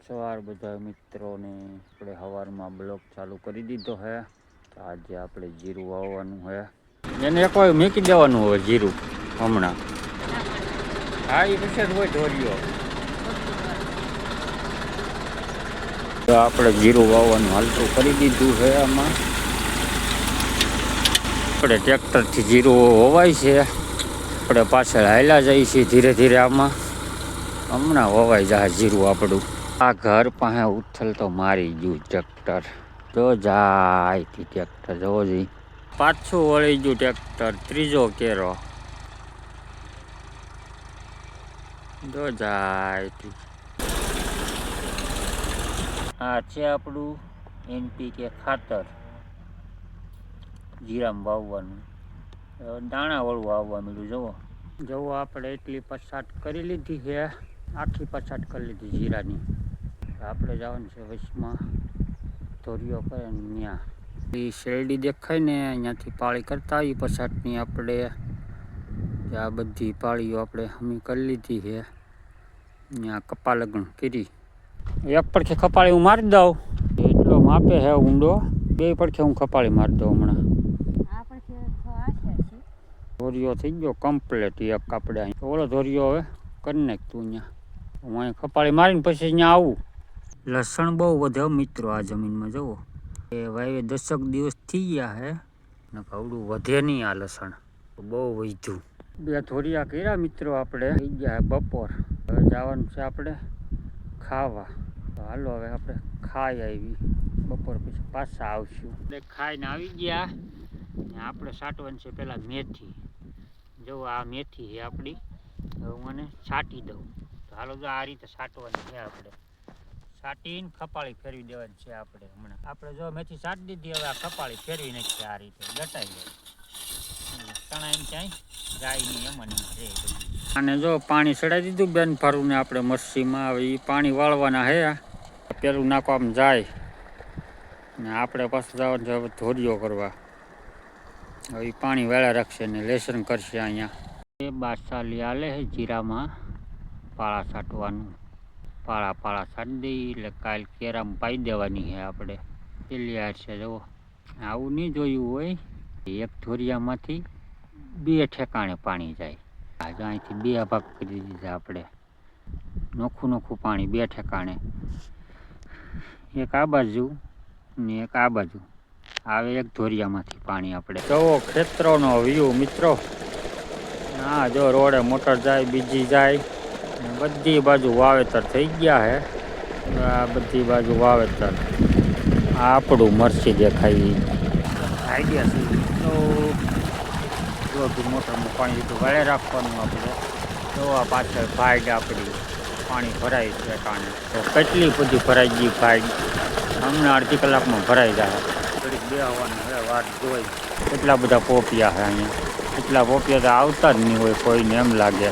સવાર બધા મિત્રોને આપણે સવારમાં બ્લોગ ચાલુ કરી દીધો છે. તો આજે આપણે જીરું વાવવાનું છે. એને એક વાર મૂકી દેવાનું હોય જીરું હમણાં. હા એ વિશે જ હોય ઢોરીઓ. તો આપણે જીરું વાવવાનું હાલતું કરી દીધું છે. આમાં આપણે ટ્રેક્ટરથી જીરું વવાય છે. આપણે પાછળ હાલ્યા જઈએ છીએ ધીરે ધીરે. આમાં હમણાં વવાઈ જાય જીરું આપણું. આ ઘર પાસે ઉથલ તો મારી ગયું ટ્રેક્ટર. જો જાય ટ્રેક્ટર જોવો જઈ. પાછું વળી ગયું ટ્રેક્ટર. ત્રીજો કેરો જો જાય. આ છે આપણું NPK ખાતર જીરામાં વાવવાનું. દાણા વાળું વાવવા મળ્યું. જુઓ આપણે એટલી પછાટ કરી લીધી છે. આખી પછાટ કરી લીધી જીરાની. આપણે જવાનું છે વચમાં ધોરીઓ કરે ને ત્યાં એ શેરડી દેખાય ને અહીંયાથી પાળી કરતા આવી પછાટની. આપણે આ બધી પાળીઓ આપણે હમી કરી લીધી છે. ત્યાં કપા લગ્ન કરી. એક પડખે ખપાળી હું મારી દઉં. એટલો માપે છે ઊંડો. બે પડખે હું ખપાળી મારી દઉં હમણાં. ધોરીઓ થઈ ગયો કમ્પ્લેટ. એક આપણે અહીં ઓલો ધોરીઓ હવે કરી નાખ તું. અહીંયા હું અહીં ખપાળી મારીને પછી અહીંયા આવું. લસણ બહુ વધે મિત્રો આ જમીનમાં. જુઓ એ ભાઈ 10 દિવસ થઈ ગયા છે ને કવડું વધે નહીં. આ લસણ બહુ વધ્યું. 2 ધોરિયા કર્યા મિત્રો. આપણે થઈ ગયા બપોર. હવે જવાનું છે આપણે ખાવા. તો હાલો હવે આપણે ખાઈ આવી. બપોર પછી પાછા આવશું. આપણે ખાઈને આવી ગયા ને આપણે સાટવાની છે પહેલાં મેથી. જો આ મેથી છે આપણી. હવે હું મને છાંટી દઉં. તો હાલો જો આ રીતે છાંટવાની છે આપણે. છાંટીને ખપાળી ફેરવી દેવાની છે આપણે. હમણાં આપણે જો મેથી છાંટી દીધી. હવે આ ખપાળી ફેરવી નાખીએ આ રીતે. દટાઈ જાય ચણા એમ ક્યાંય જાય નહીં. એમાં છે અને જો પાણી ચડાવી દીધું બેન ફરું ને આપણે મરસીમાં. હવે એ પાણી વાળવાના હે. પેલું નાખવામાં જાય ને આપણે પાછું જવાનું છે હવે ધોરીઓ કરવા. હવે એ પાણી વેળા રાખશે ને લેસન કરશે. અહીંયા એ બાસાલી આલે છે જીરામાં પાળા છાંટવાનું. પાળા છાંટી દઈએ એટલે કાલ કેરામાં પાઈ દેવાની છે આપણે. પેલી હાર છે જુઓ. આવું નહીં જોયું હોય. એક ધોરિયામાંથી 2 ઠેકાણે પાણી જાય. આજે અહીંથી 2 ભાગ કરી દીધા આપણે. નોખું પાણી 2 ઠેકાણે. એક આ બાજુ ને એક આ બાજુ આવે. એક ધોરિયામાંથી પાણી આપણે. જુઓ ખેતરોનો વ્યૂ મિત્રો. હા જો રોડે મોટર જાય, બીજી જાય. બધી બાજુ વાવેતર થઈ ગયા છે. આ બધી બાજુ વાવેતર. આ આપણું મરચી દેખાય. આઈડિયા છે તો જોતું મોટરનું પાણી લીધું વળે રાખવાનું આપણે. તો આ પાછળ ભાઈડ આપણી પાણી ભરાય છે કારણે. તો કેટલી બધી ભરાઈ ગઈ ભાઈડ. હમણાં અડધી કલાકમાં ભરાઈ જાય. થોડીક બેહવાની હવે વાત જોઈ. કેટલા બધા પોપિયા છે અહીંયા. એટલા પોપિયા તો આવતા જ નહીં હોય કોઈને એમ લાગે.